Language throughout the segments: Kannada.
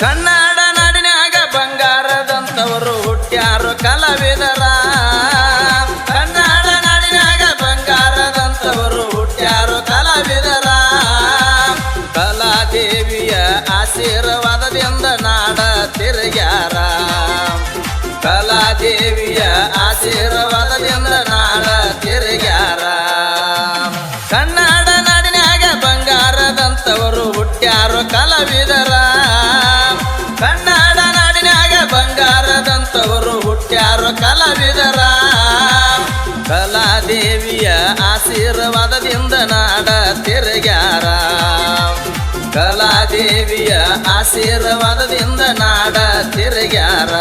ಕನ್ನಡ ನಾಡಿನಾಗ ಬಂಗಾರದಂತವರು ಹುಟ್ಟ್ಯಾರು ಕಲಾವಿದರ ಕನ್ನಡ ನಾಡಿನಾಗ ಬಂಗಾರದಂತವರು ಹುಟ್ಟ್ಯಾರು ಕಲಾವಿದರ ಕಲಾದೇವಿಯ ಆಶೀರ್ವಾದದಿಂದ ನಾಡ ತಿರುಗ್ಯಾರ ಕಲಾದೇವಿಯ ಆಶೀರ್ವಾದದಿಂದ ನಾಡ ತಿರುಗ್ಯಾರ ಕನ್ನಡ ನಾಡಿನಾಗ ಬಂಗಾರದಂತವರು ಹುಟ್ಟ್ಯಾರು ಕಲಾವಿದರ ಕನ್ನಡ ನಾಡಿನಾಗ ಬಂಗಾರದಂತವರು ಹುಟ್ಟ್ಯಾರು ಕಲಾವಿದರ ಕಲಾದೇವಿಯ ಆಶೀರ್ವಾದದಿಂದ ನಾಡ ತಿರುಗ್ಯಾರ ಕಲಾದೇವಿಯ ಆಶೀರ್ವಾದದಿಂದ ನಾಡ ತಿರುಗ್ಯಾರ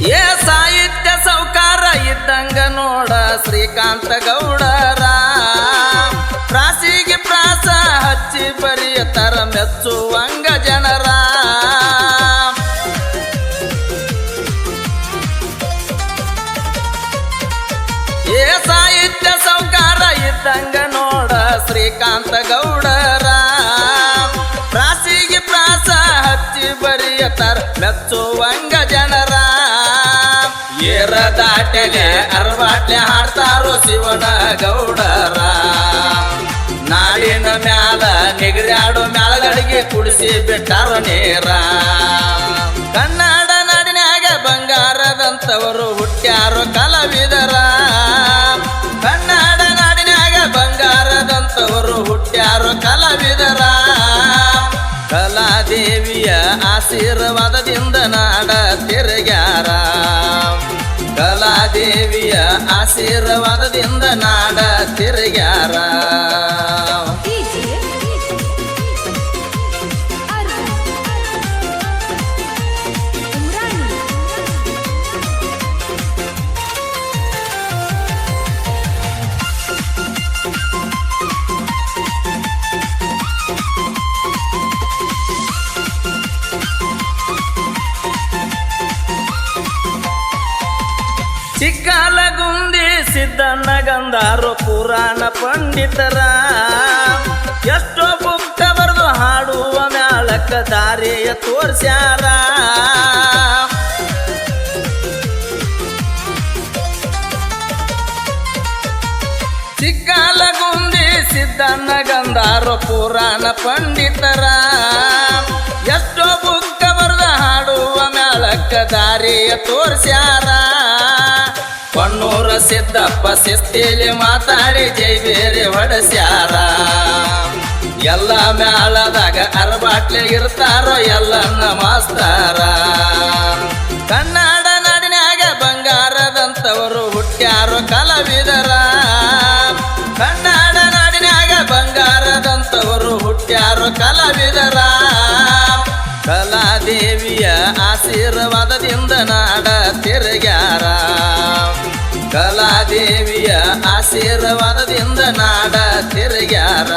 ಏ ಸಾಹಿತ್ಯ ಸೌಕಾರ ಇದ್ದಂಗ ನೋಡ ಶ್ರೀಕಾಂತ ಗೌಡರ ಪ್ರಾಸಿಗೆ ಪ್ರಾಸ ಹಚ್ಚಿ ಬರೆಯತರ ಮೆಚ್ಚುವಂಗ ಜನರ ಏ ಸಾಹಿತ್ಯ ಸೌಕಾರ ಇದ್ದಂಗ ನೋಡ ಶ್ರೀಕಾಂತ ಗೌಡರ ಪ್ರಾಸಿಗೆ ಪ್ರಾಸ ಹಚ್ಚಿ ಬರೆಯತರ ಮೆಚ್ಚುವಂಗ ಜನರ ಏರ ದಾಟಲೆ ಅರವಾಟ್ಲೆ ಹಾಡ್ತಾರೋ ಶಿವನ ಗೌಡರ ನಾಡಿನ ಮ್ಯಾಲ ನಿಗರ್ಯಾಡೋ ಮ್ಯಾಲಗಳಿಗೆ ಕುಡಿಸಿ ಬಿಟ್ಟಾರ ನೇರ ಕನ್ನಡ ನಾಡಿನಾಗ ಬಂಗಾರದಂತವರು ಹುಟ್ಟ್ಯಾರೋ ಕಲಾವಿದರ ಕನ್ನಡ ನಾಡಿನಾಗ ಬಂಗಾರದಂತವರು ಹುಟ್ಟ್ಯಾರೋ ಕಲಾವಿದರ ಕಲಾದೇವಿಯ ಆಶೀರ್ವಾದದಿಂದ ನಾಡ ತಿರುಗ್ಯಾರ ಕಲಾದೇವಿಯ ಆಶೀರ್ವಾದದಿಂದ ನಾಡ ತಿರುಗ್ಯಾರ ಚಿಕ್ಕಲಗುಂದಿ ಸಿದ್ದಣ್ಣ ಗಂಧಾರು ಪುರಾಣ ಪಂಡಿತರ ಎಷ್ಟೋ ಬುಕ್ಕ ಬರೆದು ಹಾಡುವ ಮ್ಯಾಳಕ್ಕ ದಾರಿಯ ತೋರ್ಸ್ಯಾರ ಚಿಕ್ಕಲಗುಂದಿ ಸಿದ್ದಣ್ಣ ಗಂಧಾರು ಪುರಾಣ ಪಂಡಿತರ ಎಷ್ಟೋ ಬುಕ್ಕ ಬರೆದು ಹಾಡುವ ಮ್ಯಾಳಕ್ಕ ದಾರಿಯ ತೋರ್ಸ್ಯಾರ ಕೊಣ್ಣೂರ ಸಿದ್ದಪ್ಪ ಶಿಸ್ತಿಲಿ ಮಾತಾಡಿ ಜೈ ಬೇರೆ ಹೊಡೆಸ್ಯಾರ ಎಲ್ಲ ಮ್ಯಾಳದಾಗ ಅರಬಾಟ್ಲೆ ಇರ್ತಾರೋ ಎಲ್ಲನ್ನ ಮಾಸ್ತಾರ ಕನ್ನಡ ನಾಡಿನಾಗ ಬಂಗಾರದಂತವರು ಹುಟ್ಟ್ಯಾರೋ ಕಲಾವಿದರ ಕನ್ನಡ ನಾಡಿನಾಗ ಬಂಗಾರದಂತವರು ಹುಟ್ಟ್ಯಾರೋ ಕಲಾವಿದರ ಕಲಾದೇವಿಯ ಆಶೀರ್ವಾದದಿಂದ ನಾಡ ತಿರುಗ್ಯಾರ ಕಲಾದೇವಿಯ ಆಶೀರ್ವಾದದಿಂದ ನಾಡ ತಿರುಗ್ಯಾರ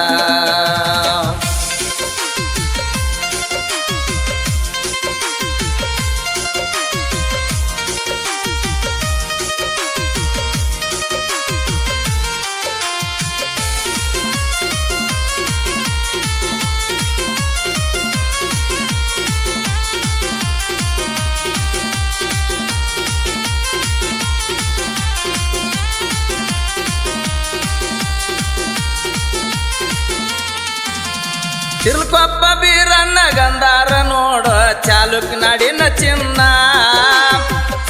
ತಿರುಕೊಪ್ಪ ಬೀರಣ್ಣ ಗಂಧಾರ ನೋಡ ಚಾಲುಕ್ ನಾಡಿನ ಚಿನ್ನ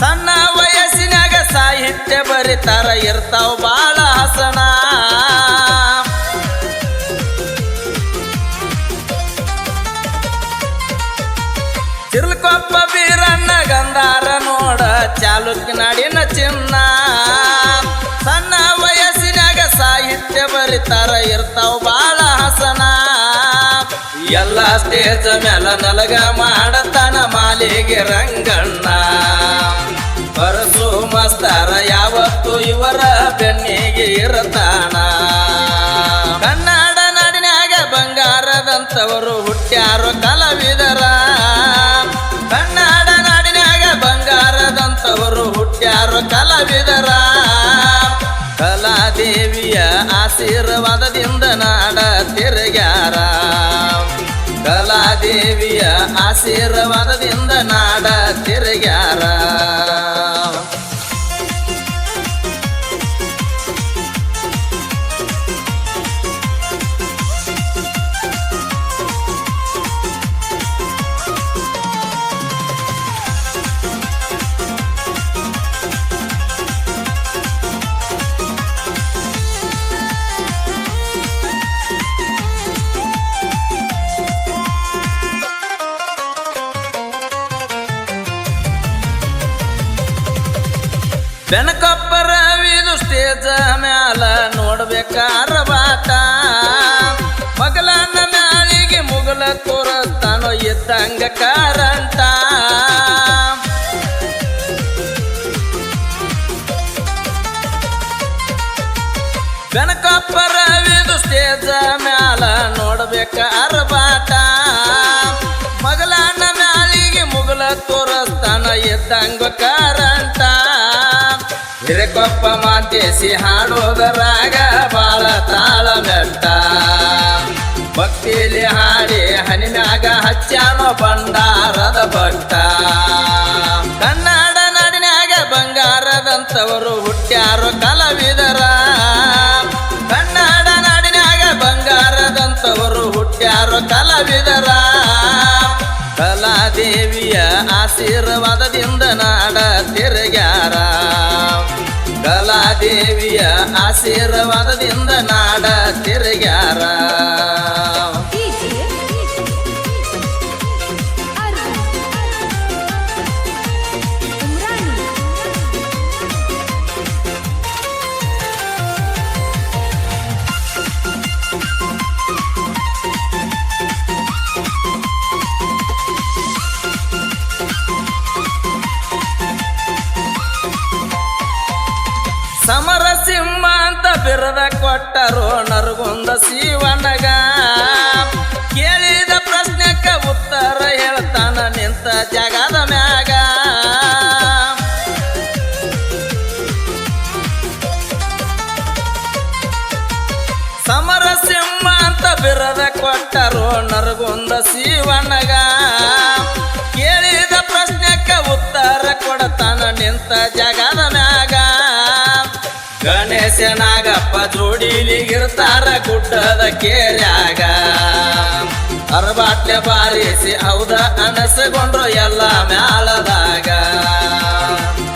ಸಣ್ಣ ವಯಸ್ಸಿನಾಗ ಸಾಹಿತ್ಯ ಬರಿತಾರ ಇರ್ತಾವ ಬಾಳ ಹಸನ ತಿರುಕೊಪ್ಪ ಬೀರಣ್ಣ ಗಂಧಾರ ನೋಡ ಚಾಲುಕ್ ನಾಡಿನ ಚಿನ್ನ ಸಣ್ಣ ವಯಸ್ಸಿನಾಗ ಸಾಹಿತ್ಯ ಬರಿತಾರ ಇರ್ತಾವ ಬಾಳ ಹಸನ ಎಲ್ಲ ಸ್ಟೇಜ್ ಮ್ಯಾಲ ನಲಗ ಮಾಡತಾನ ಮಾಲಿಗೆ ರಂಗಣ್ಣ ಪರಸು ಮಸ್ತಾರ ಯಾವತ್ತು ಇವರ ಬೆನ್ನಿಗೆ ಇರತಾನ ಕನ್ನಡ ನಾಡಿನಾಗ ಬಂಗಾರದಂತವರು ಹುಟ್ಟ್ಯಾರು ಕಲಾವಿದರ ಕನ್ನಡ ನಾಡಿನಾಗ ಬಂಗಾರದಂತವರು ಹುಟ್ಟ್ಯಾರು ಕಲಾವಿದರ ಕಲಾದೇವಿಯ ಆಶೀರ್ವಾದದಿಂದ ನಾಡ ತಿರುಗ್ಯಾರ ಕಲಾದೇವಿಯ ಆಶೀರ್ವಾದದಿಂದ ನಾಡ ತಿರುಗ್ಯಾರ ಬೆನಕೊಪ್ಪರ ವಿದು ಸ್ಟೇಜ ಮ್ಯಾಲ ನೋಡ್ಬೇಕಾರ ಬಾಟ ಮಗಲನ್ನ ಮ್ಯಾಳಿಗೆ ಮುಗಲ ತೋರಸ್ತಾನೋ ಇದ್ದಂಗ ಕಾರಂಟ ಬೆನಕೊಪ್ಪರ ವಿದು ಸ್ಟೇಜ ಮ್ಯಾಲ ನೋಡ್ಬೇಕಾರ ಬಾಟ ಮಗಲನ್ನ ಮ್ಯಾಳಿಗೆ ಮುಗಲ ತೋರಸ್ತಾನ ಇದ್ದಂಗ ಕಾರಂಟ ಹಿರೇಕೊಪ್ಪ ಮಾತೇಸಿ ಹಾಡೋದರಾಗ ಬಾಳ ತಾಳ ಮೆಟ್ಟ ಭಕ್ತಿಲಿ ಹಾಡಿ ಹನಿಮ್ಯಾಗ ಹಚ್ಚಾನೋ ಭಂಡಾರದ ಭಕ್ತ ಕನ್ನಡ ನಾಡಿನಾಗ ಬಂಗಾರದಂತವರು ಹುಟ್ಟ್ಯಾರು ಕಲಾವಿದರ ಕನ್ನಡ ನಾಡಿನಾಗ ಬಂಗಾರದಂತವರು ಹುಟ್ಟ್ಯಾರು ಕಲಾವಿದರ ಕಲಾದೇವಿಯ ಆಶೀರ್ವಾದದಿಂದ ನಾಡ ತಿರುಗ್ಯಾರ ಕಲಾದೇವಿಯ ಆಶೀರ್ವಾದದಿಂದ ನಾಡ ತಿರುಗ್ಯಾರ ಸಮರಸಿಂಹ ಅಂತ ಬಿರದ ಕೊಟ್ಟರು ನರಗುಂದ ಶಿವನಗ ಕೇಳಿದ ಪ್ರಶ್ನೆಕ್ಕ ಉತ್ತರ ಹೇಳ್ತಾನ ನಿಂತ ಜಗದ ಮ್ಯಾಗ ಸಮರಸಿಂಹ ಅಂತ ಬಿರದ ಕೊಟ್ಟರು ನರಗುಂದ ಶಿವನಗ ಕೇಳಿದ ಪ್ರಶ್ನೆಕ್ಕ ಉತ್ತರ ಕೊಡತಾನ ನಿಂತ ಜಗದ ಮ್ಯಾಗ ಗಣೇಶನಾಗಪ್ಪ ಜೋಡಿಲಿಗಿರ್ತಾರ ಗುಡ್ಡದ ಕೇರ್ಯಾಗ ಅರಬಾಟ್ಲೆ ಬಾರಿಸಿ ಹೌದ ಅನಸಗೊಂಡ್ರು ಎಲ್ಲ ಮ್ಯಾಲದಾಗ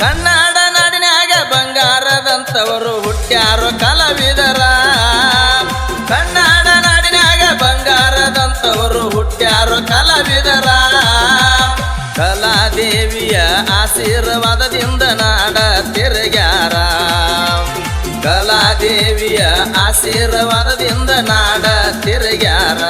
ಕನ್ನಡ ನಾಡಿನಾಗ ಬಂಗಾರದಂತವರು ಹುಟ್ಟ್ಯಾರು ಕಲಾವಿದರ ಕನ್ನಡ ನಾಡಿನಾಗ ಬಂಗಾರದಂತವರು ಹುಟ್ಟ್ಯಾರು ಕಲಾವಿದರ ಕಲಾದೇವಿಯ ಆಶೀರ್ವಾದದಿಂದ ನಾಡ ತಿರುಗ್ಯಾರ ಕಲಾದೇವಿಯ ಆಶೀರ್ವಾದದಿಂದ ನಾಡ ತಿರುಗ್ಯಾರ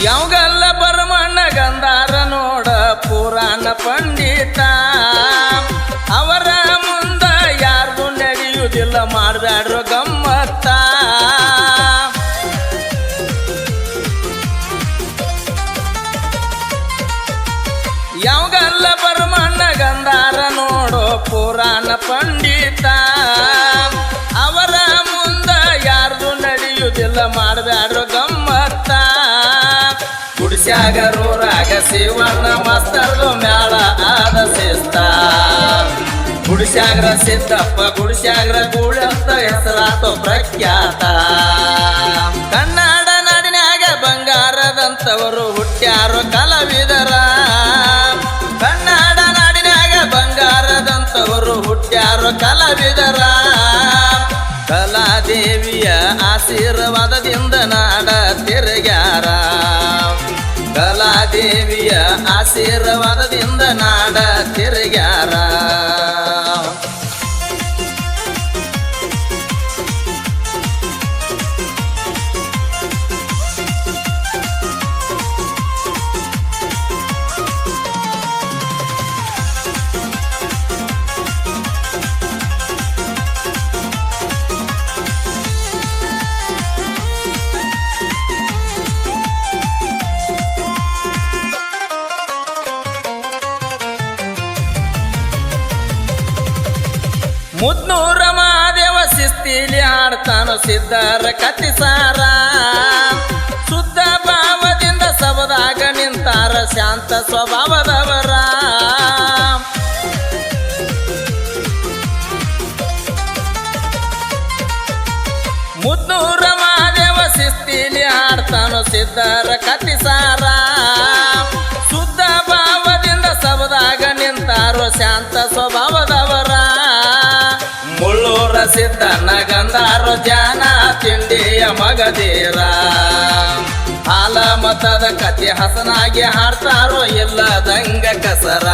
ಯಾವಗಲ್ಲ ಬರಮಣ್ಣ ಗಂಧಾರ ನೋಡ ಪುರಾಣ ಪಂಡಿತ ಅವರ ಮುಂದ ಯಾರ್ದು ನಡೆಯುವುದಿಲ್ಲ ಮಾಡಬ್ಯಾಡ್ರು ಗಮ್ಮತ್ತ ಯಾವಗಲ್ಲ ಬರಮಣ್ಣ ಗಂಧಾರ ನೋಡೋ ಪುರಾಣ ಪಂಡಿತ ಅವರ ಮುಂದ ಯಾರ್ದು ನಡೆಯುವುದಿಲ್ಲ ಮಾಡಬ್ಯಾಡ್ರು ಗಮ್ಮತ್ತ ಗುಡಿಸ್ಯಾಗ ರೋರಾಗ ಶಿವಣ್ಣ ಮಸ್ತರ್ದು ಮ್ಯಾಳ ಆದ ಶಿಸ್ತ ಗುಡಿಸ್ಯಾಗ್ರ ಸಿದ್ದಪ್ಪ ಗುಡಿಸ್ಯಾಗ್ರ ಗೂಳಂತ ಹೆಸರಾತು ಪ್ರಖ್ಯಾತ ಕನ್ನಡ ನಾಡಿನಾಗ ಬಂಗಾರ ಬಂಗಾರದಂತವರು ಹುಟ್ಟ್ಯಾರೋ ಕಲಾವಿದರ ಕನ್ನಡ ನಾಡಿನಾಗ ಬಂಗಾರದಂತವರು ಹುಟ್ಟ್ಯಾರೋ ಕಲಾವಿದರ ಕಲಾದೇವಿಯ ಆಶೀರ್ವಾದದಿಂದ ನಾಡ ತಿರುಗ್ಯಾರ ಕಲಾದೇವಿಯ ಆಶೀರ್ವಾದದಿಂದ ನಾಡ ತಿರುಗ್ಯಾರ ಮುದ್ನೂರ ಮಹಾದೇವ ಶಿಸ್ತಿಲಿ ಹಾಡ್ತಾನು ಸಿದ್ಧರ ಕತಿಸಾರ ಶುದ್ಧ ಭಾವದಿಂದ ಸಬದಾಗ ನಿಂತಾರ ಶಾಂತ ಸ್ವಭಾವದವರ ಮುದ್ನೂರ ಮಹಾದೇವ ಶಿಸ್ತಿಲಿ ಹಾಡ್ತಾನು ಸಿದ್ಧರ ಕತಿಸಾರ ಶುದ್ಧ ಭಾವದಿಂದ ಸಬದಾಗ ನಿಂತಾರೋ ಶಾಂತ ಸ್ವಭಾವದವರ ಮುಳ್ಳೂರ ಸಿದ್ಧನ ಗಂಧಾರೋ ಜಾನ ತಿಂಡಿಯ ಮಗದೀರ ಹಾಲ ಮತದ ಕತೆ ಹಸನಾಗಿ ಹಾಡ್ತಾರೋ ಇಲ್ಲದಂಗ ಕಸರ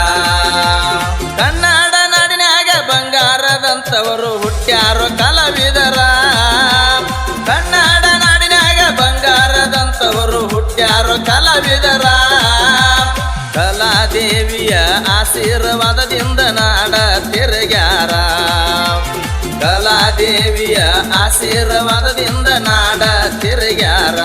ಕನ್ನಡ ನಾಡಿನಾಗ ಬಂಗಾರದಂತವರು ಹುಟ್ಟ್ಯಾರೋ ಕಲಾವಿದರ ಕನ್ನಡ ನಾಡಿನಾಗ ಬಂಗಾರದಂತವರು ಹುಟ್ಟ್ಯಾರೋ ಕಲಾವಿದರ ಕಲಾದೇವಿಯ ಆಶೀರ್ವಾದದಿಂದ ನಾಡ ತಿರುಗ್ಯಾರ ಕಲಾದೇವಿಯ ಆಶೀರ್ವಾದದಿಂದ ನಾಡ ತಿರುಗ್ಯಾರ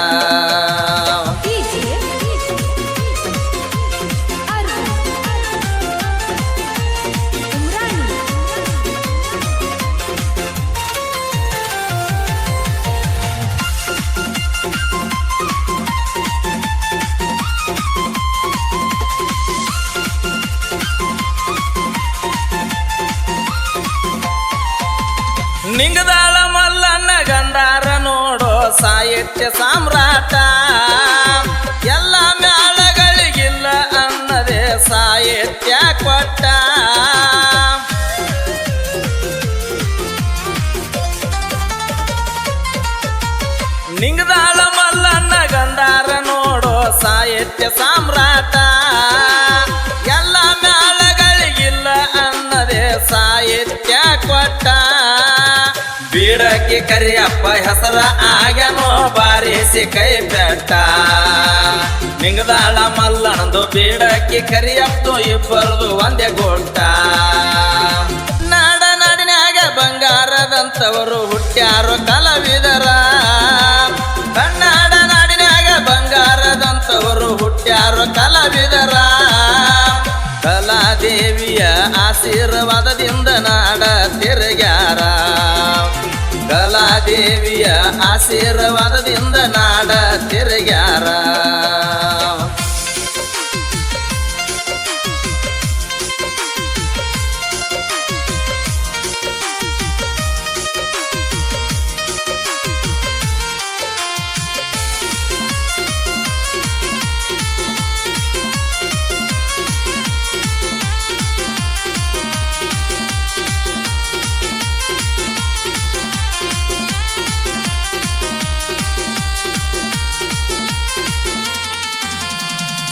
ನಿಂಗದಾಳ ಮಲ್ಲಣ್ಣ ಗಂಡಾರ ನೋಡೋ ಸಾಹಿತ್ಯ ಸಾಮ್ರಾಟ ಎಲ್ಲ ಮ್ಯಾಳಗಳಿಗಿಲ್ಲ ಅನ್ನದೇ ಸಾಹಿತ್ಯ ಕೊಟ್ಟ ನಿಂಗದಾಳ ಮಲ್ಲಣ್ಣ ಗಂಡಾರ ನೋಡೋ ಸಾಹಿತ್ಯ ಸಾಮ್ರಾಟ ಎಲ್ಲ ಮ್ಯಾಳಗಳಿಗಿಲ್ಲ ಅನ್ನದೇ ಸಾಹಿತ್ಯ ಕೊಟ್ಟ ಬೀಡಕ್ಕೆ ಕರಿಯಪ್ಪ ಹೆಸರ ಆಗನೋ ಬಾರಿಸಿ ಕೈ ಬೆಟ್ಟ ನಿಂಗದಾಳ ಮಲ್ಲಣದು ಬೀಡಕ್ಕೆ ಕರಿಯಪ್ಪ ಇಬ್ಬರದು ಒಂದೇ ಗೊಟ್ಟ ನಾಡ ನಾಡಿನಾಗ ಬಂಗಾರದಂತವರು ಹುಟ್ಟ್ಯಾರೋ ಕಲಾವಿದರ ಕನ್ನಡ ನಾಡಿನಾಗ ಬಂಗಾರದಂತವರು ಹುಟ್ಟ್ಯಾರೋ ಕಲಾವಿದರ ಕಲಾದೇವಿಯ ಆಶೀರ್ವಾದದಿಂದ ನಾಡ ತಿರುಗ್ಯಾರ ಕಲಾದೇವಿಯ ಆಶೀರ್ವಾದದಿಂದ ನಾಡ ತಿರುಗ್ಯಾರ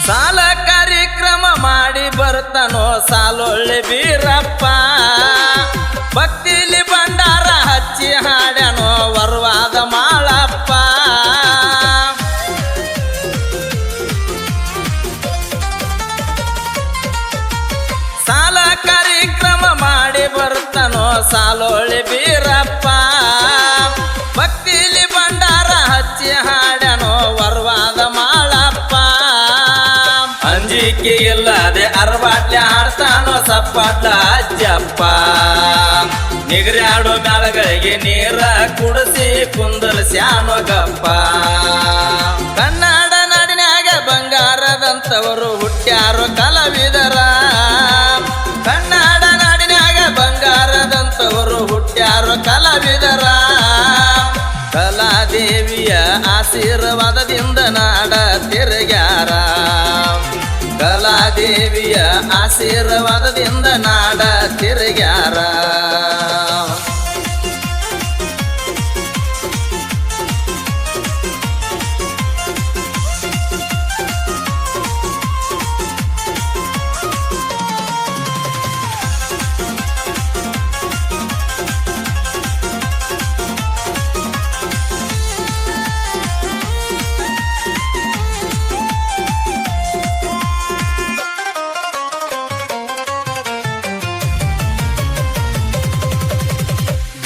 ಸಾಲ ಕಾರ್ಯಕ್ರಮ ಮಾಡಿ ಬರ್ತಾನೋ ಸಾಲೊಳ್ಳೆ ಬೀರಪ್ಪ ಭಕ್ತಿಲಿ ಭಂಡಾರ ಹಚ್ಚಿ ಹಾಡ್ಯಾನೋ ವರ್ವಾದ ಮಾಳಪ್ಪ ಸಾಲ ಕಾರ್ಯಕ್ರಮ ಮಾಡಿ ಬರ್ತಾನೋ ಸಾಲೊಳ್ಳೆ ಬೀರಪ್ಪ ಭಕ್ತಿಲಿ ಭಂಡಾರ ಹಚ್ಚಿ ಹಾಡ್ಯಾನೋ ವರ್ವಾದ ಮಾಳಪ್ಪ ಅಂಜಿಕೆ ಇಲ್ಲದೆ ಅರಬಾಟ್ಲೆ ಹಾಡ್ತಾನೋ ಸಪ್ಪಾಟ್ಲ ಅಜ್ಜಪ್ಪ ನಿಗರ್ಯಾಡೋ ಮ್ಯಾಳಗಳಿಗೆ ನೀರ ಕುಡಿಸಿ ಕುಂದಲ್ಸ್ಯಾನೋ ಗಪ್ಪ ಕನ್ನಡ ನಾಡಿನಾಗ ಬಂಗಾರದಂತವರು ಹುಟ್ಟ್ಯಾರೋ ಕಲಾವಿದರ ಕನ್ನಡ ನಾಡಿನಾಗ ಬಂಗಾರದಂತವರು ಹುಟ್ಟ್ಯಾರೋ ಕಲಾವಿದರ ಕಲಾದೇವಿಯ ಆಶೀರ್ವಾದದಿಂದ ನಾಡ ತಿರುಗ್ಯಾರ ಕಲಾದೇವಿಯ ಆಶೀರ್ವಾದದಿಂದ ನಾಡ ತಿರುಗ್ಯಾರ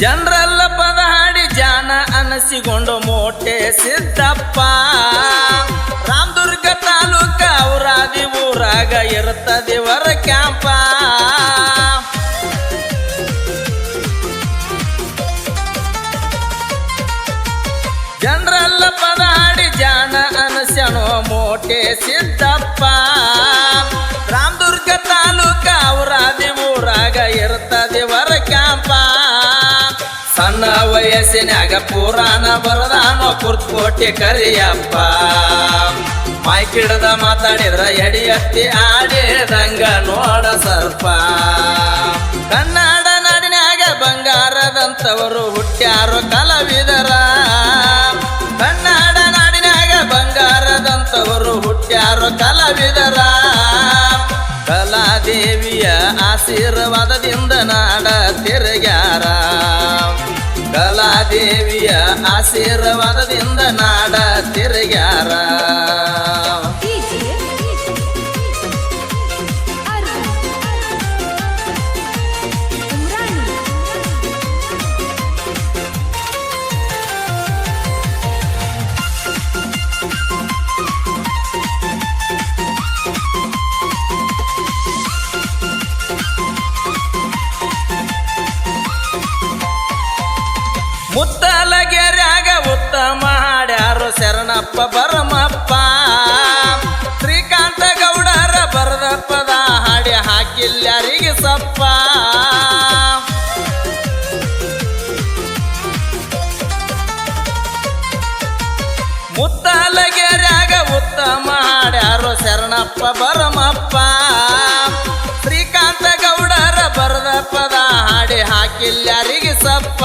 ಜನರಲ್ಲ ಪದ ಹಾಡಿ ಜಾನ ಅನಸಿಕೊಂಡು ಮೋಟೆ ಸಿದ್ದಪ್ಪ ರಾಮದುರ್ಗ ತಾಲೂಕ ಔರಾದಿ ಊರಾಗ ಇರ್ತದೆ ವರ ಕ್ಯಾಂಪ ಜನರಲ್ಲ ಪದ ಹಾಡಿ ಜಾನ ಅನಸ್ಯಣೋ ಮೋಟೆ ಸಿದ್ದಪ್ಪ ರಾಮದುರ್ಗ ತಾಲೂಕ ಔರಾದಿ ಊರಾಗ ಇರ್ತದೆ ವರ ಕ್ಯಾಂಪ ಸಣ್ಣ ವಯಸ್ಸಿನಾಗ ಪುರಾಣ ಬರದಾನೋ ಕುರ್ತಕೋಟೆ ಕರಿಯಪ್ಪ ಮೈಕಿಡದ ಮಾತಾಡಿದ್ರ ಎಡಿ ಎತ್ತಿ ಆಡಿದಂಗ ನೋಡ ಸರ್ಪ ಕನ್ನಡ ನಾಡಿನಾಗ ಬಂಗಾರದಂತವರು ಹುಟ್ಟ್ಯಾರು ಕಲಾವಿದರ ಕನ್ನಡ ನಾಡಿನಾಗ ಬಂಗಾರದಂತವರು ಹುಟ್ಟ್ಯಾರು ಕಲಾವಿದರ ಕಲಾದೇವಿಯ ಆಶೀರ್ವಾದದಿಂದ ನಾಡ ತಿರುಗ್ಯಾರ ಕಲಾದೇವಿಯ ಆಶೀರ್ವಾದದಿಂದ ನಾಡ ತಿರುಗ್ಯಾರ ಮುತ್ತಲಗೆರ್ಯಾಗ ಉತ್ತಮ ಹಾಡ್ಯಾರು ಶರಣಪ್ಪ ಬರಮಪ್ಪ ಶ್ರೀಕಾಂತ ಗೌಡರ ಬರದ ಪದ ಹಾಡಿ ಹಾಕಿಲ್ಯಾರಿಗೆ ಸಪ್ಪ ಮುತ್ತಲಗೆರ್ಯಾಗ ಉತ್ತಮ ಹಾಡ್ಯಾರು ಶರಣಪ್ಪ ಬರಮಪ್ಪ ಶ್ರೀಕಾಂತ ಗೌಡರ ಬರದ ಪದ ಹಾಡಿ ಹಾಕಿಲ್ಯಾರಿಗೆ ಸಪ್ಪ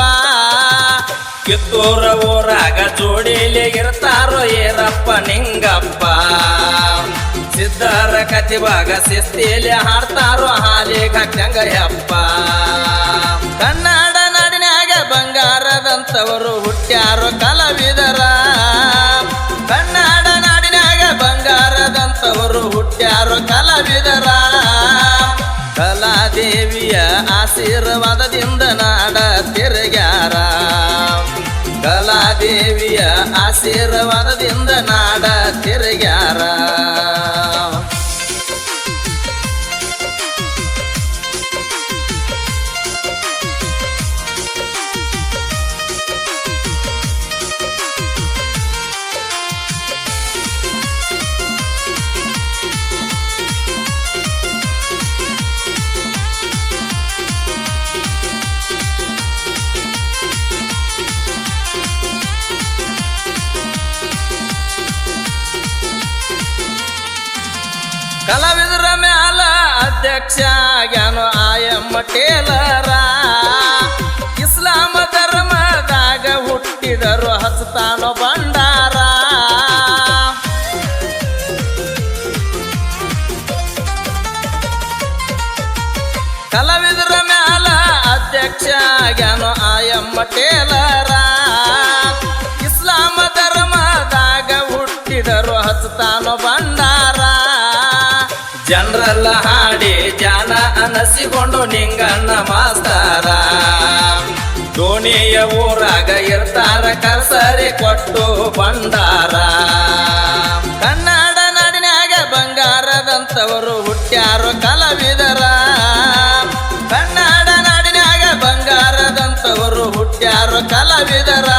ಕಿತ್ತೂರ ಊರಾಗ ಜೋಡಿಲಿ ಇರ್ತಾರೋ ಏರಪ್ಪ ನಿಂಗಪ್ಪ ಸಿದ್ಧರ ಕತಿವಾಗ ಶಿಸ್ತಿಲಿ ಹಾಡ್ತಾರೋ ಹಾಲಿಗೆ ಹಾಕ್ಯಂಗಯ್ಯಪ್ಪ ಕನ್ನಡ ನಾಡಿನಾಗ ಬಂಗಾರದಂತವರು ಹುಟ್ಟ್ಯಾರೋ ಕಲಾವಿದರ ಕನ್ನಡ ನಾಡಿನಾಗ ಬಂಗಾರದಂತವರು ಹುಟ್ಟ್ಯಾರೋ ಕಲಾವಿದರ ಕಲಾದೇವಿಯ ಆಶೀರ್ವಾದದಿಂದ ನಾಡ ತಿರುಗ್ಯಾರ ಕಲಾದೇವಿಯ ಆಶೀರ್ವಾದದಿಂದ ನಾಡ ತಿರುಗ್ಯಾರ ಕಲಾವಿದರ ಮ್ಯಾಲ ಅಧ್ಯಕ್ಷ ಆಗ್ಯಾನೋ ಆಯಮ್ಮ ಟೇಲರ ಇಸ್ಲಾಮ ಧರ್ಮದಾಗ ಹುಟ್ಟಿದರು ಹಸ್ತಾನೋ ಭಂಡಾರ ಕಲಾವಿದರ ಮ್ಯಾಲ ಅಧ್ಯಕ್ಷ ಆಗ್ಯಾನೋ ಆಯಮ್ಮ ಟೇಲರ ಇಸ್ಲಾಮ ಧರ್ಮದಾಗ ಹುಟ್ಟಿದರು ಹಸ್ತಾನೋ ಭಂಡಾರ ಜನರಲ್ಲ ಹಾಡಿ ಜಾನ ಅನಸಿಕೊಂಡು ನಿಂಗಣ್ಣ ಮಾಸ್ತಾರ ದೋಣಿಯ ಊರಾಗ ಇರ್ತಾರ ಕರ್ಸರಿ ಕೊಟ್ಟು ಭಂಡಾರ ಕನ್ನಡ ನಾಡಿನಾಗ ಬಂಗಾರದಂತವರು ಹುಟ್ಟ್ಯಾರೋ ಕಲಾವಿದರ ಕನ್ನಡ ನಾಡಿನಾಗ ಬಂಗಾರದಂತವರು ಹುಟ್ಟ್ಯಾರೋ ಕಲಾವಿದರ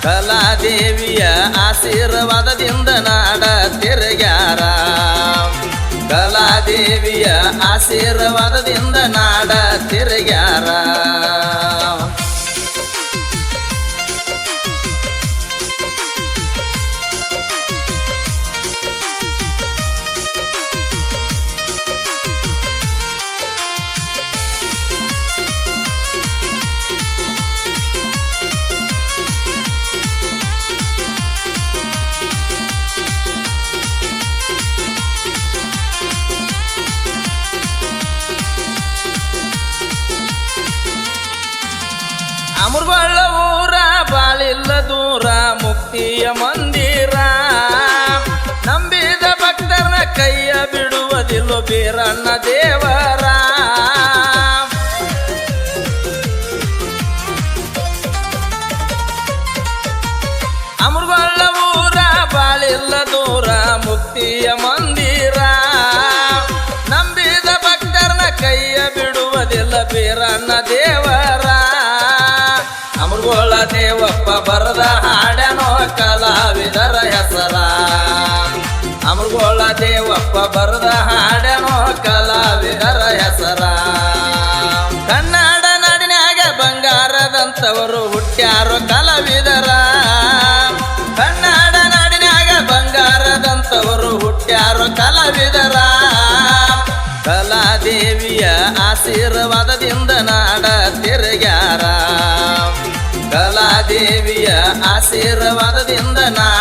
ಕಲಾದೇವಿಯ ಆಶೀರ್ವಾದದಿಂದ ನಾಡ ತಿರುಗ್ಯಾರ ಕಲಾದೇವಿಯ ಆಶೀರ್ವಾದದಿಂದ ನಾಡ ತಿರುಗ್ಯಾರ ಮುಕ್ತಿಯ ಮಂದಿರ ನಂಬಿದ ಭಕ್ತರನ ಕೈಯ ಬಿಡುವುದಿಲ್ಲ ಬೀರಣ್ಣ ದೇವರ ಅಮೃಗೊಳ್ಳ ಊರ ಬಾಳಿಲ್ಲ ದೂರ ಮುಕ್ತಿಯ ಮಂದಿರ ನಂಬಿದ ಭಕ್ತರನ ಕೈಯ ಬಿಡುವುದಿಲ್ಲ ಬೀರಣ್ಣ ದೇವರ ಅಮೃಗೊಳ್ಳ ದೇವಪ್ಪ ಬರದ ಹಾಡನೋ ಕಲಾವಿದರ ಹೆಸರ ಅಮೃಗೊಳ್ಳ ದೇವಪ್ಪ ಬರದ ಹಾಡನೋ ಕಲಾವಿದರ ಹೆಸರ ಕನ್ನಡ ನಾಡಿನಾಗ ಬಂಗಾರದಂತವರು ಹುಟ್ಟ್ಯಾರೋ ಕಲಾವಿದರ ಕನ್ನಡ ನಾಡಿನಾಗ ಬಂಗಾರದಂತವರು ಹುಟ್ಟ್ಯಾರೋ ಕಲಾವಿದರ ಕಲಾದೇವಿಯ ಆಶೀರ್ವಾದದಿಂದ ನಾಡ ತಿರುಗ್ಯಾರ ಕಲಾದೇವಿಯ ಆಶೀರ್ವಾದದಿಂದ ನಾಡ